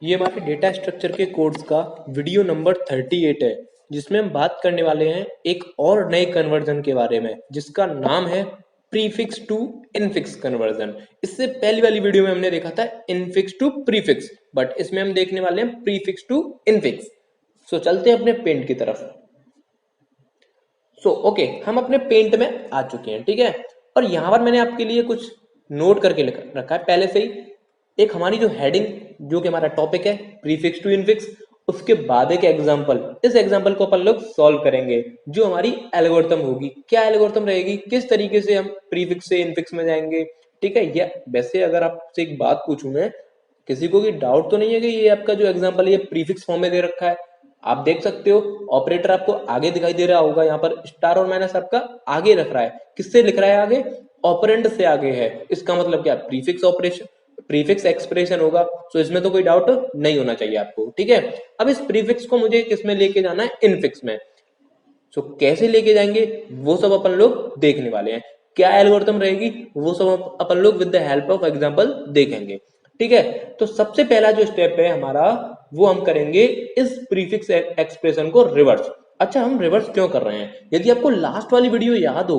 ये हमारे data structure के कोर्स का वीडियो नंबर 38 है, जिसमें हम बात करने वाले हैं एक और नए कन्वर्जन के बारे में, जिसका नाम है प्रीफिक्स टू इनफिक्स कन्वर्जन। इससे पहली वाली वीडियो में हमने देखा था इनफिक्स टू प्रीफिक्स, बट इसमें हम देखने वाले हैं प्रीफिक्स टू इनफिक्स। सो चलते हैं अपने पेंट की तरफ। ओके, हम अपने पेंट में आ चुके हैं, ठीक है। और यहाँ पर मैंने आपके लिए कुछ नोट करके रखा है पहले से ही। एक हमारी जो हेडिंग, जो कि हमारा टॉपिक है प्रीफिक्स टू इनफिक्स, उसके बाद एक एग्जांपल। इस एग्जांपल को अपन लोग सॉल्व करेंगे, जो हमारी एल्गोरिथम होगी। क्या एल्गोरिथम रहेगी, किस तरीके से हम प्रीफिक्स से इनफिक्स में जाएंगे, ठीक है। या वैसे अगर आपसे एक बात पूछूं मैं, किसी को भी डाउट तो नहीं है कि ये आपका जो एग्जांपल है ये प्रीफिक्स फॉर्म में दे रखा है। आप देख सकते हो ऑपरेटर आपको आगे दिखाई दे रहा होगा, यहाँ पर स्टार और माइनस आपका आगे रख रहा है। किससे लिख रहा है आगे? ऑपरेंड से आगे है। इसका मतलब क्या? प्रीफिक्स ऑपरेशन, प्रीफिक्स एक्सप्रेशन होगा। सो इसमें तो कोई डाउट नहीं होना चाहिए आपको, ठीक है। अब इस प्रीफिक्स को मुझे किसमें लेके जाना है? इनफिक्स में। कैसे लेके जाएंगे वो सब अपन लोग देखने वाले हैं। क्या एल्गोरिथम रहेगी वो सब अपन लोग with the help of example देखेंगे, ठीक है। तो सबसे पहला जो स्टेप है हमारा, वो हम करेंगे इस प्रीफिक्स एक्सप्रेशन को रिवर्स। अच्छा, हम रिवर्स क्यों कर रहे हैं? यदि आपको लास्ट वाली वीडियो याद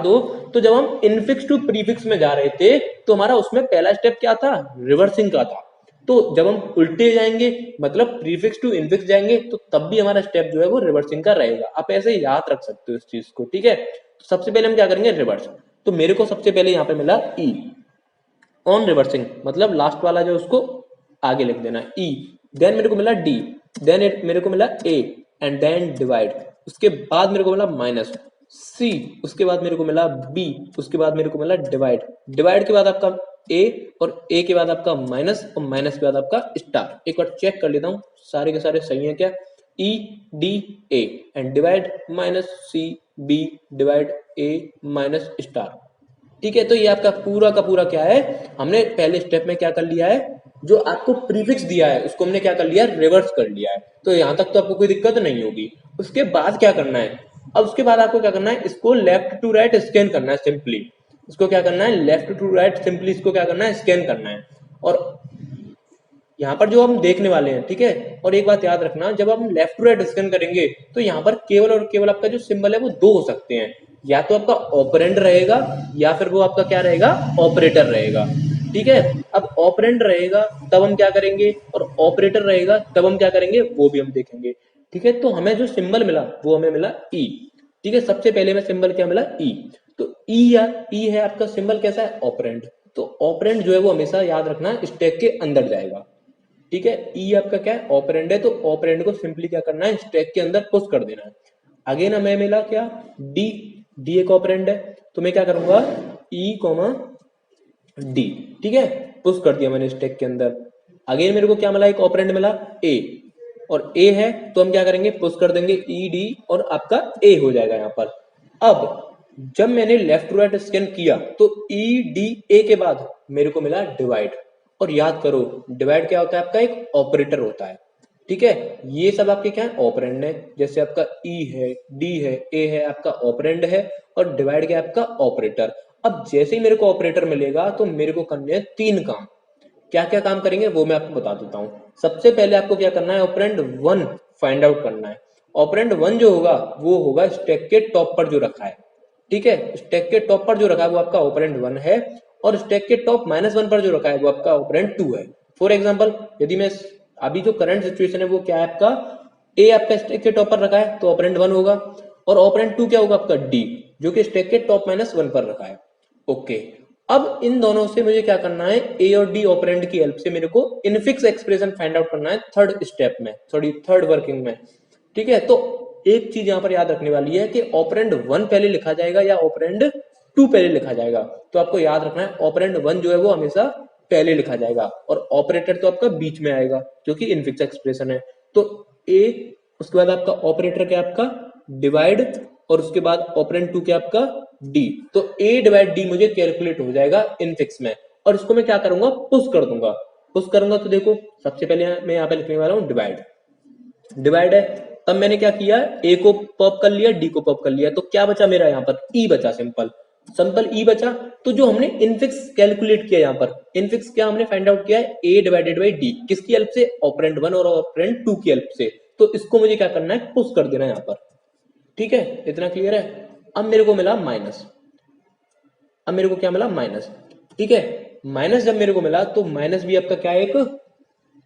हो, तो जब हम इनफिक्स टू प्रीफिक्स में जा रहे थे, तो हमारा उसमें पहला स्टेप क्या था? रिवर्सिंग का था। तो जब हम उल्टे जाएंगे, मतलब प्रीफिक्स टू इनफिक्स जाएंगे, तो तब भी हमारा स्टेप जो है वो रिवर्सिंग का रहेगा। आप ऐसे ही याद रख सकते हो इस चीज को, ठीक है। तो सबसे पहले हम क्या करेंगे? रिवर्स। तो मेरे को सबसे पहले यहाँ पे मिला ई ऑन रिवर्सिंग, मतलब लास्ट वाला जो उसको आगे लिख देना ई। देन मेरे को मिला डी, देन मेरे को मिला ए, एंड देन डिवाइड। उसके बाद मेरे को मिला माइनस सी, उसके बाद मेरे को मिला बी, उसके बाद मेरे को मिला डिवाइड। डिवाइड के बाद आपका ए, और ए के बाद आपका माइनस, और माइनस के बाद आपका स्टार। एक बार चेक कर लेता हूँ सारे के सारे सही है क्या। E D A and divide minus C B divide A minus star, ठीक है। तो ये आपका पूरा का पूरा क्या है, हमने पहले स्टेप में क्या कर लिया है, जो आपको प्रीफिक्स दिया है उसको हमने क्या कर लिया? रिवर्स कर लिया है। तो यहां तक तो आपको कोई दिक्कत नहीं होगी। उसके बाद क्या करना है? अब उसके बाद आपको क्या करना है? इसको लेफ्ट टू राइट स्कैन करना है सिंपली। इसको क्या करना है? लेफ्ट टू राइट सिंपली इसको क्या करना है? स्कैन करना है। और यहाँ पर जो हम देखने वाले हैं, ठीक है। और एक बात याद रखना, जब हम लेफ्ट टू राइट स्कैन करेंगे, तो यहाँ पर केवल और केवल आपका जो सिंबल है वो दो हो सकते हैं। या तो आपका ऑपरेंड रहेगा, या फिर वो आपका क्या रहेगा? ऑपरेटर रहेगा, ठीक है। अब ऑपरेंड रहेगा तब हम क्या करेंगे, और ऑपरेटर रहेगा तब हम क्या करेंगे, वो भी हम देखेंगे, ठीक है। तो हमें जो सिंबल मिला वो हमें मिला ई, ठीक है। सबसे पहले में सिंबल क्या मिला? ई। तो ई या ई है आपका सिंबल कैसा है? ऑपरेंड। तो ऑपरेंड जो है वो हमेशा याद रखना स्टैक के अंदर जाएगा, ठीक है। ई आपका क्या है? ऑपरेंड है। तो ऑपरेंड को सिंपली क्या करना है? स्टैक के अंदर पुश कर देना है। अगेन हमें मिला क्या? डी। डी एक ऑपरेंड है, तो मैं क्या करूंगा? ई कॉमा डी, ठीक है। पुश कर दिया मैंने स्टैक के अंदर। अगेन मेरे को क्या मिला? एक ऑपरेंड मिला ए, और ए है तो हम क्या करेंगे? पुश कर देंगे ई डी, और आपका ए हो जाएगा यहाँ पर। अब जब मैंने लेफ्ट टू राइट स्कैन किया, तो ई डी ए के बाद मेरे को मिला डिवाइड। और याद करो, डिवाइड क्या होता है? आपका एक ऑपरेटर होता है, ठीक है। ये सब आपके क्या है? ऑपरेंड है। जैसे आपका ई है, डी है, ए है, आपका ऑपरेंड है, और डिवाइड क्या है? आपका ऑपरेटर। अब जैसे ही मेरे को ऑपरेटर मिलेगा, तो मेरे को करने हैं तीन काम। क्या क्या काम करेंगे वो मैं आपको बता देता हूँ। सबसे पहले आपको क्या करना है? ऑपरेंड वन फाइंड आउट करना है। ऑपरेंड वन जो होगा वो होगा स्टैक के टॉप पर जो रखा है, ठीक है। स्टैक के टॉप पर जो रखा है वो आपका ऑपरेंड वन है, और स्टैक के टॉप माइनस वन पर जो रखा है वो आपका ऑपरेंड टू है। फॉर एग्जाम्पल, यदि मैं अभी जो करंट सिचुएशन है वो क्या है आपका? ए आपका स्टैक के टॉप पर रखा है, तो ऑपरेंड वन होगा। और ऑपरेंड टू क्या होगा? आपका डी, जो कि स्टैक के टॉप माइनस वन पर रखा है। ओके, अब इन दोनों से मुझे क्या करना है? ए और डी ऑपरेंड की हेल्प से मेरे को इनफिक्स एक्सप्रेशन फाइंड आउट करना है थर्ड स्टेप में, सॉरी थर्ड वर्किंग में, ठीक है। तो एक चीज यहां पर याद रखने वाली है कि ऑपरेंड वन पहले लिखा जाएगा या ऑपरेंड टू पहले लिखा जाएगा। तो आपको याद रखना है ऑपरेंड वन जो है वो हमेशा पहले लिखा जाएगा, और ऑपरेटर तो आपका बीच में आएगा, जो कि इनफिक्स एक्सप्रेशन है। तो ए, उसके बाद आपका ऑपरेटर क्या? आपका डिवाइड, और उसके बाद ऑपरेंड टू क्या? आपका डी। तो ए डिवाइड डी मुझे कैलकुलेट हो जाएगा इनफिक्स में, और इसको मैं क्या करूंगा? पुश कर दूंगा। पुश करूंगा तो देखो, सबसे पहले मैं यहाँ पे लिखने वाला हूँ डिवाइड। डिवाइड है, तब मैंने क्या किया? ए को पॉप कर लिया, डी को पॉप कर लिया, तो क्या बचा मेरा? यहाँ पर ई बचा सिंपल। सिंपल ई बचा। तो जो हमने इनफिक्स कैलकुलेट किया यहाँ पर, इनफिक्स क्या हमने फाइंड आउट किया है, ए डिवाइडेड बाई डी, किसकी हेल्प से, ऑपरेंड 1 और ऑपरेंड 2 की हेल्प से। तो इसको मुझे क्या करना है, पुश कर देना है यहाँ पर। ठीक है, इतना क्लियर है। अब मेरे को मिला माइनस, अब मेरे को क्या मिला, माइनस। ठीक है, माइनस जब मेरे को मिला तो माइनस भी आपका क्या है, एक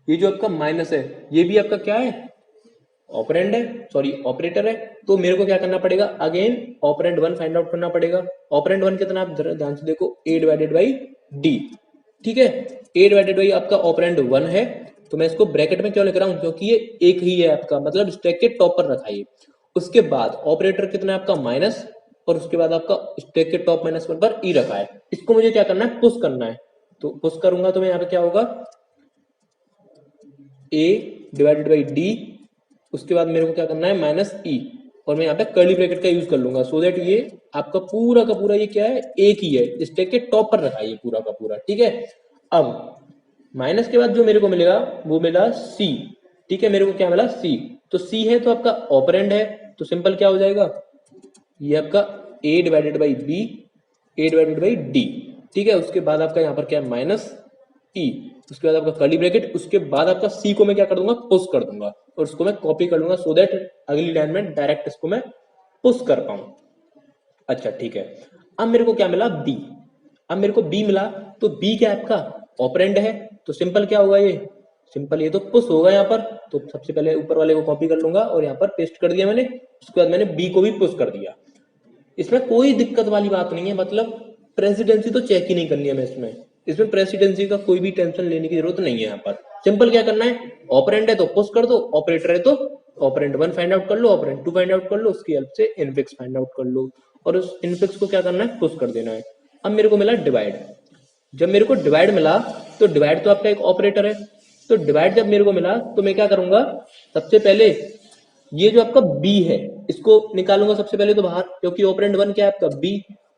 ये जो आपका माइनस है ये भी आपका क्या है, ऑपरेंड है, सॉरी ऑपरेटर है। तो मेरे को क्या करना पड़ेगा, अगेन ऑपरेंड 1 फाइंड आउट करना पड़ेगा। ऑपरेंड 1 कितना, आप जरा ध्यान से देखो, ए डिवाइडेड बाई डी। ठीक है, ए डिवाइडेड बाई आपका ऑपरेंड 1 है, तो मैं इसको ब्रैकेट में क्यों लिख रहा हूं, क्योंकि ये एक ही है आपका, मतलब स्टैक के टॉप पर रखा है। उसके बाद ऑपरेटर कितना है आपका, माइनस, और उसके बाद आपका स्टैक के टॉप -1 पर ई रखा है। इसको मुझे क्या करना है, पुश करना है। तो पुश करूंगा तो मैं यहाँ पे क्या होगा, ए डिवाइडेड बाई डी, उसके बाद मेरे को क्या करना है, माइनस ई, और मैं यहाँ पे कर्ली ब्रैकेट का यूज कर लूंगा, सो दैट ये आपका पूरा का पूरा ये क्या है, एक ही है, स्टैक के टॉप पर रखा है ये पूरा का पूरा। ठीक है, अब माइनस के बाद जो मेरे को मिलेगा वो मिला सी। ठीक है, मेरे को क्या मिला, सी। तो सी है तो आपका ऑपरेंड है, तो सिंपल क्या हो जाएगा, ये आपका A divided by B, A divided by D. ठीक है, उसके बाद आपका यहाँ पर क्या है, माइनस ई, उसके बाद आपका कर्ली ब्रैकेट, उसके बाद आपका सी को मैं क्या कर दूंगा, पुश कर दूंगा, और उसको मैं कॉपी कर लूंगा, सो दैट अगली लाइन में डायरेक्ट इसको मैं पुश कर पाऊं। अच्छा ठीक है, अब मेरे को क्या मिला, बी। अब मेरे को बी मिला, तो बी क्या है आपका, ऑपरेंड है, तो सिंपल क्या होगा, ये सिंपल ये तो पुश होगा यहाँ पर। तो सबसे पहले ऊपर वाले को कॉपी कर लूंगा और यहाँ पर पेस्ट कर दिया मैंने, उसके बाद मैंने बी को भी पुश कर दिया। इसमें कोई दिक्कत वाली बात नहीं है, मतलब प्रेसिडेंसी तो चेक ही नहीं करनी है मैं इसमें, इसमें प्रेसिडेंसी का कोई भी टेंशन लेने की जरूरत नहीं है। यहाँ पर सिंपल क्या करना है, ऑपरेंड है तो पुश कर दो, ऑपरेटर है तो ऑपरेंड 1 फाइंड आउट कर लो, ऑपरेंड 2 फाइंड आउट कर लो, उसकी हेल्प से इनफिक्स फाइंड आउट कर लो, और उस इनफिक्स को क्या करना है, पुश कर देना है। अब मेरे को मिला डिवाइड। जब मेरे को डिवाइड मिला, तो डिवाइड तो आपका एक ऑपरेटर है, तो डिवाइड जब मेरे को मिला तो मैं क्या करूंगा, सबसे पहले ये जो आपका b है इसको निकालूंगा सबसे पहले तो बाहर, क्योंकि ऑपरेंड 1 क्या है आपका b,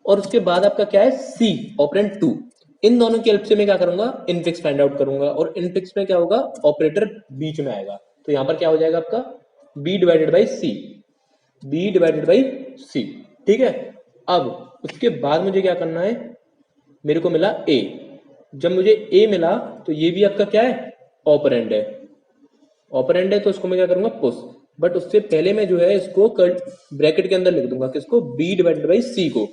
और उसके बाद आपका क्या है c, ऑपरेंड 2। इन दोनों की हेल्प से मैं क्या करूंगा, इनफिक्स फाइंड आउट करूंगा, और इनफिक्स में क्या होगा, ऑपरेटर बीच में आएगा, तो यहां पर क्या हो जाएगा आपका b divided by C, b divided by C. ठीक है, अब उसके बाद मुझे क्या करना है, मेरे को मिला a। जब मुझे a मिला तो ये भी आपका क्या है, ऑपरेंड है, ऑपरेंड है, तो इसको मैं क्या करूंगा, पुश। बट उससे पहले मैं जो है इसको ब्रैकेट के अंदर लिख दूंगा, किसको, b डिवाइडेड बाई सी को।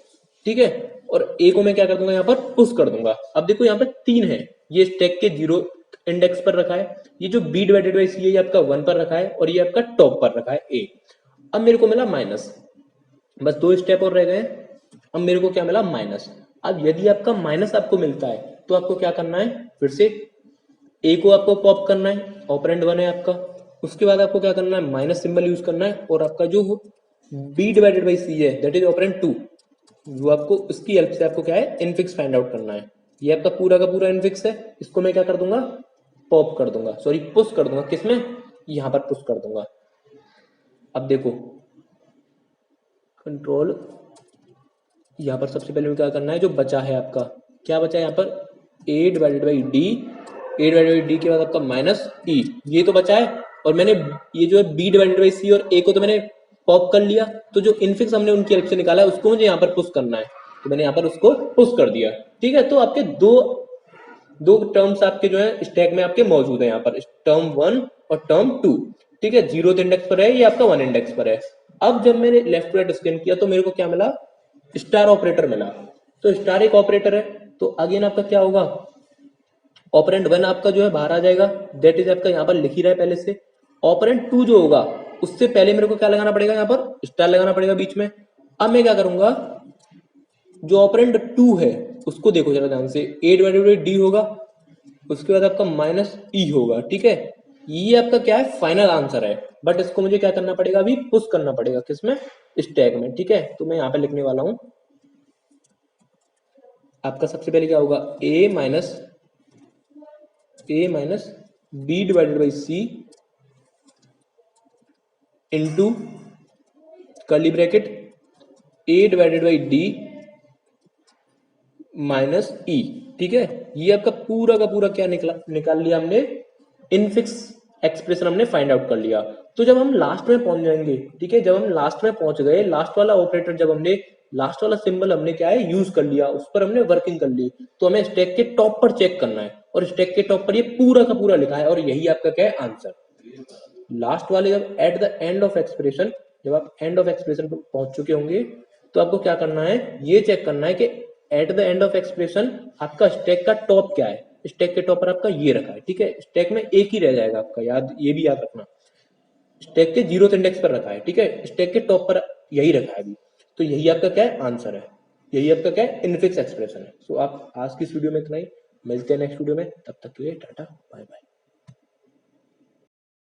ठीक है, और a को मैं क्या कर दूंगा, यहाँ पर पुश कर दूंगा। अब देखो यहाँ पे 3 है, ये स्टैक के 0 इंडेक्स पर रखा है, ये जो b डिवाइडेड बाई सी है ये आपका 1 पर रखा है, और ये आपका टॉप पर रखा है a। अब मेरे को मिला माइनस, बस 2 स्टेप और रह गए। अब मेरे को क्या मिला, माइनस। अब यदि आपका माइनस आपको मिलता है तो आपको क्या करना है, फिर से ए को आपको पॉप करना है, ऑपरेंड 1 है आपका, उसके बाद आपको क्या करना है, माइनस सिंबल यूज करना है, और आपका जो b डिवाइडेड बाई सी है दैट इज ऑपरेंड 2, वो आपको उसकी हेल्प से आपको क्या है, इनफिक्स फाइंड आउट करना है। ये आपका पूरा का पूरा इनफिक्स है, इसको मैं क्या कर दूंगा, पॉप कर दूंगा, सॉरी पुश कर दूंगा, किसमें, यहाँ पर पुश कर दूंगा। अब देखो कंट्रोल, यहाँ पर सबसे पहले क्या करना है, जो बचा है आपका, क्या बचा है यहाँ पर, a divided by D, a divided by D के बाद आपका माइनस ई, ये तो बचा है, और मैंने ये जो है b डिवाइडेड बाई सी और a को तो मैंने पॉप कर लिया, तो जो इनफिक्स हमने उनकी हेल्प से निकाला है उसको मुझे यहाँ पर पुश करना है, तो मैंने यहाँ पर उसको पुश कर दिया। ठीक है, तो आपके दो दो टर्म्स आपके जो है स्टैक में आपके मौजूद है, यहाँ पर टर्म 1 और टर्म 2। ठीक है, 0th इंडेक्स पर है, ये आपका 1 इंडेक्स पर है। अब जब मैंने लेफ्ट टू राइट स्कैन किया तो मेरे को क्या मिला, स्टार ऑपरेटर मिला। तो स्टार एक ऑपरेटर है, तो अगेन आपका क्या होगा, ऑपरेंड 1 आपका जो है बाहर आ जाएगा, दैट इज आपका यहाँ पर लिख ही रहा है पहले से। ऑपरेंड 2 जो होगा उससे पहले मेरे को क्या लगाना पड़ेगा, यहाँ पर स्टार लगाना पड़ेगा बीच में। अब मैं क्या करूंगा, जो ऑपरेंड 2 है उसको देखो जरा ध्यान से, a डिवाइडेड बाई डी होगा, उसके बाद आपका माइनस ई होगा। ठीक है, ये आपका क्या है, फाइनल आंसर है, बट इसको मुझे क्या करना पड़ेगा, अभी पुश करना पड़ेगा, किसमें, स्टैक में। ठीक है, तो मैं यहाँ पे लिखने वाला हूं, आपका सबसे पहले क्या होगा, a minus B divided by C into curly bracket a divided by D minus E. ठीक है, ये आपका पूरा का पूरा क्या निकाल लिया हमने, इनफिक्स एक्सप्रेशन हमने फाइंड आउट कर लिया। तो जब हम लास्ट में पहुंच जाएंगे, ठीक है, जब हम लास्ट में पहुंच गए, लास्ट वाला ऑपरेटर जब हमने, लास्ट वाला सिंबल हमने क्या है यूज कर लिया, उस पर हमने वर्किंग कर ली, तो हमें स्टैक के टॉप पर चेक करना है, और स्टैक के टॉप पर ये पूरा का पूरा लिखा है, और यही आपका क्या है आंसर। लास्ट वाले जब at the end of expression, जब आप एंड ऑफ एक्सप्रेशन पर पहुंच चुके होंगे, तो आपको क्या करना है, ये चेक करना है कि at the end of expression आपका स्टैक का टॉप क्या है। स्टैक के टॉप पर आपका ये रखा है, ठीक है, स्टैक में एक ही रह जाएगा आपका, याद, ये भी याद रखना, स्टैक के 0th इंडेक्स पर रखा है, ठीक है, स्टैक के टॉप पर यही रखा है अभी, तो यही आपका क्या है आंसर है, यही आपका क्या है इनफिक्स एक्सप्रेशन है। सो आप आज की इस वीडियो में इतना ही, मिलते हैं नेक्स्ट वीडियो में, तब तक के लिए टाटा बाय बाय।